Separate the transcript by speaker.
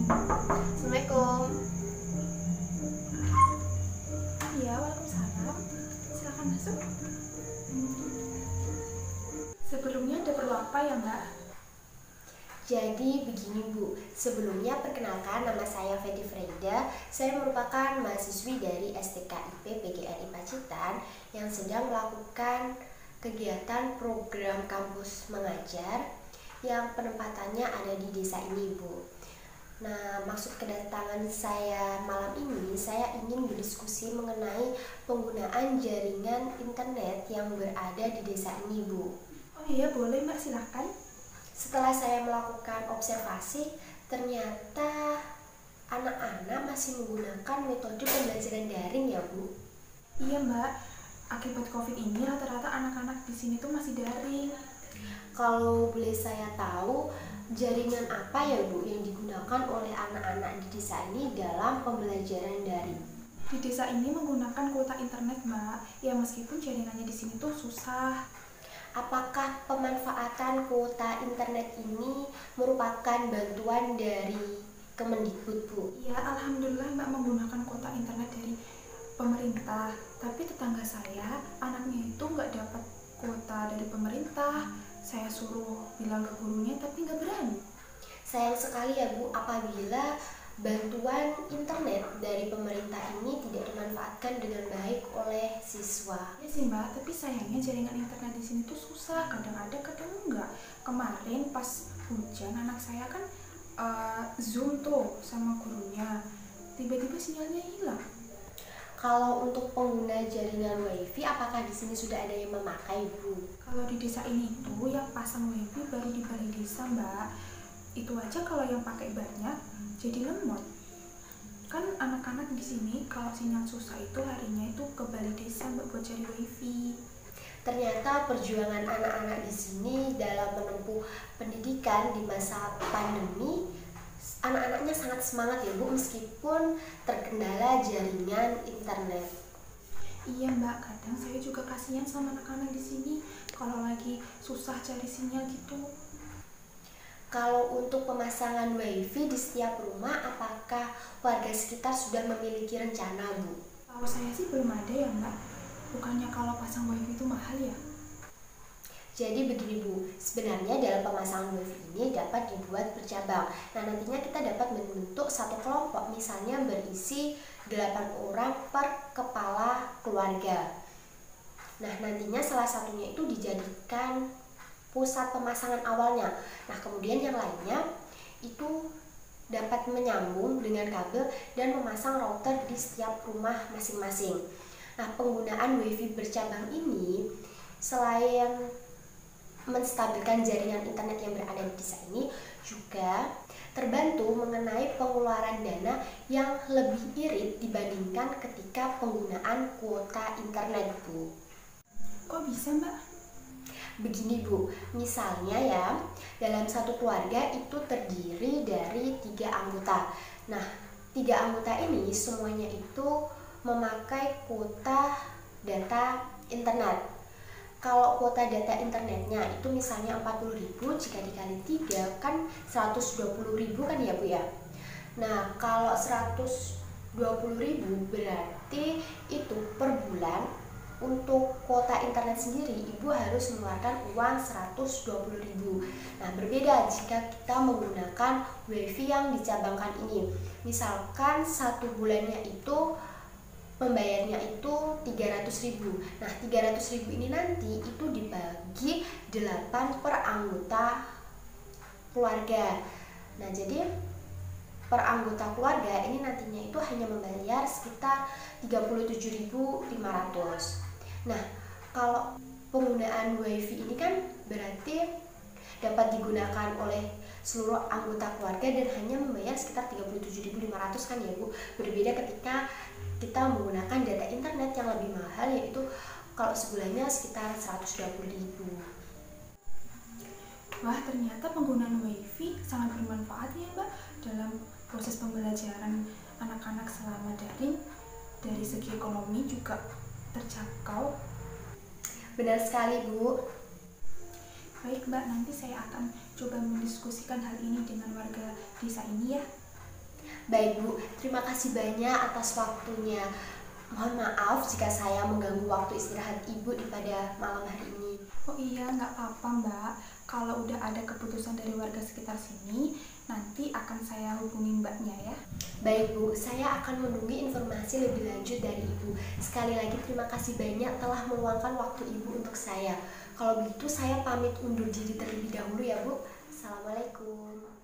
Speaker 1: Assalamualaikum.
Speaker 2: Iya, waalaikumsalam. Silakan masuk. Sebelumnya ada perlu apa ya, Mbak?
Speaker 1: Jadi begini Bu, sebelumnya perkenalkan nama saya Fedi Freda. Saya merupakan mahasiswi dari STKIP PGRI Pacitan yang sedang melakukan kegiatan program kampus mengajar yang penempatannya ada di desa ini Bu. Nah, maksud kedatangan saya malam ini, saya ingin berdiskusi mengenai penggunaan jaringan internet yang berada di desa ini Bu.
Speaker 2: Oh iya, boleh Mbak, silakan.
Speaker 1: Setelah saya melakukan observasi, ternyata anak-anak masih menggunakan metode pembelajaran daring ya Bu.
Speaker 2: Iya Mbak, akibat COVID ini rata-rata anak-anak di sini tuh masih daring.
Speaker 1: Kalau boleh saya tahu, jaringan apa ya Bu yang digunakan oleh anak-anak di desa ini dalam pembelajaran daring?
Speaker 2: Di desa ini menggunakan kuota internet Mbak, ya meskipun jaringannya di sini tuh susah.
Speaker 1: Apakah pemanfaatan kuota internet ini merupakan bantuan dari Kemendikbud Bu?
Speaker 2: Ya, alhamdulillah Mbak menggunakan kuota internet dari pemerintah. Tapi tetangga saya, anaknya itu nggak dapat kuota dari pemerintah. Saya suruh bilang ke gurunya, tapi nggak berani.
Speaker 1: Sayang sekali ya Bu, apabila bantuan internet dari pemerintah ini tidak dimanfaatkan dengan baik oleh siswa.
Speaker 2: Ya sih Mbak, tapi sayangnya jaringan internet di sini tuh susah. Kadang ada, kadang enggak. Kemarin pas hujan, anak saya kan Zoom tuh sama gurunya. Tiba-tiba sinyalnya hilang.
Speaker 1: Kalau untuk pengguna jaringan WiFi, apakah di sini sudah ada yang memakai Bu?
Speaker 2: Kalau di desa ini tuh yang pasang wifi baru di balai desa Mbak. Itu aja kalau yang pakai banyak jadi lemot. Kan anak-anak di sini kalau sinyal susah itu larinya itu ke balai desa Mbak buat cari wifi.
Speaker 1: Ternyata perjuangan anak-anak di sini dalam menempuh pendidikan di masa pandemi, anak-anaknya sangat semangat ya Bu, meskipun terkendala jaringan internet.
Speaker 2: Iya Mbak, kadang saya juga kasihan sama anak-anak di sini kalau lagi susah cari sinyal gitu.
Speaker 1: Kalau untuk pemasangan WiFi di setiap rumah, apakah warga sekitar sudah memiliki rencana Bu?
Speaker 2: Kalau saya sih belum ada ya Mbak. Bukannya kalau pasang wifi itu mahal ya?
Speaker 1: Jadi begini Bu, sebenarnya dalam pemasangan WiFi ini dapat dibuat bercabang. Nah, nantinya kita dapat membentuk satu kelompok, misalnya berisi 8 orang per kepala keluarga. Nah, nantinya salah satunya itu dijadikan pusat pemasangan awalnya. Nah, kemudian yang lainnya itu dapat menyambung dengan kabel dan memasang router di setiap rumah masing-masing. Nah, penggunaan WiFi bercabang ini selain menstabilkan jaringan internet yang berada di desa ini, juga terbantu mengenai pengeluaran dana yang lebih irit dibandingkan ketika penggunaan kuota internet Bu.
Speaker 2: Kok bisa Mbak?
Speaker 1: Begini Bu, misalnya ya, dalam satu keluarga itu terdiri dari 3 anggota. Nah, 3 anggota ini semuanya itu memakai kuota data internet. Kalau kuota data internetnya itu misalnya 40.000, jika dikali 3 kan 120.000 kan ya Bu ya. Nah, kalau 120.000 berarti itu per bulan untuk kuota internet sendiri Ibu harus mengeluarkan uang 120.000. Nah, berbeda jika kita menggunakan WiFi yang dicabangkan ini. Misalkan satu bulannya itu pembayarnya itu 300.000. Nah, 300.000 ini nanti itu dibagi 8 per anggota keluarga. Nah, jadi per anggota keluarga ini nantinya itu hanya membayar sekitar 37.500. Nah, kalau penggunaan WiFi ini kan berarti dapat digunakan oleh seluruh anggota keluarga dan hanya membayar sekitar 37.500 kan ya Bu. Berbeda ketika kita menggunakan data internet yang lebih mahal, yaitu kalau sebulannya sekitar 120.000.
Speaker 2: Wah, ternyata penggunaan wifi sangat bermanfaat ya Mbak dalam proses pembelajaran anak-anak selama daring. Dari segi ekonomi juga terjangkau.
Speaker 1: Benar sekali Bu.
Speaker 2: Baik Mbak, nanti saya akan coba mendiskusikan hal ini dengan warga desa ini ya.
Speaker 1: Baik Bu, terima kasih banyak atas waktunya. Mohon maaf jika saya mengganggu waktu istirahat Ibu pada malam hari ini.
Speaker 2: Oh iya, nggak apa-apa Mbak. Kalau udah ada keputusan dari warga sekitar sini, nanti akan saya hubungi Mbaknya ya.
Speaker 1: Baik Bu, saya akan menunggu informasi lebih lanjut dari Ibu. Sekali lagi terima kasih banyak telah meluangkan waktu Ibu untuk saya. Kalau begitu saya pamit undur diri terlebih dahulu ya Bu. Assalamualaikum.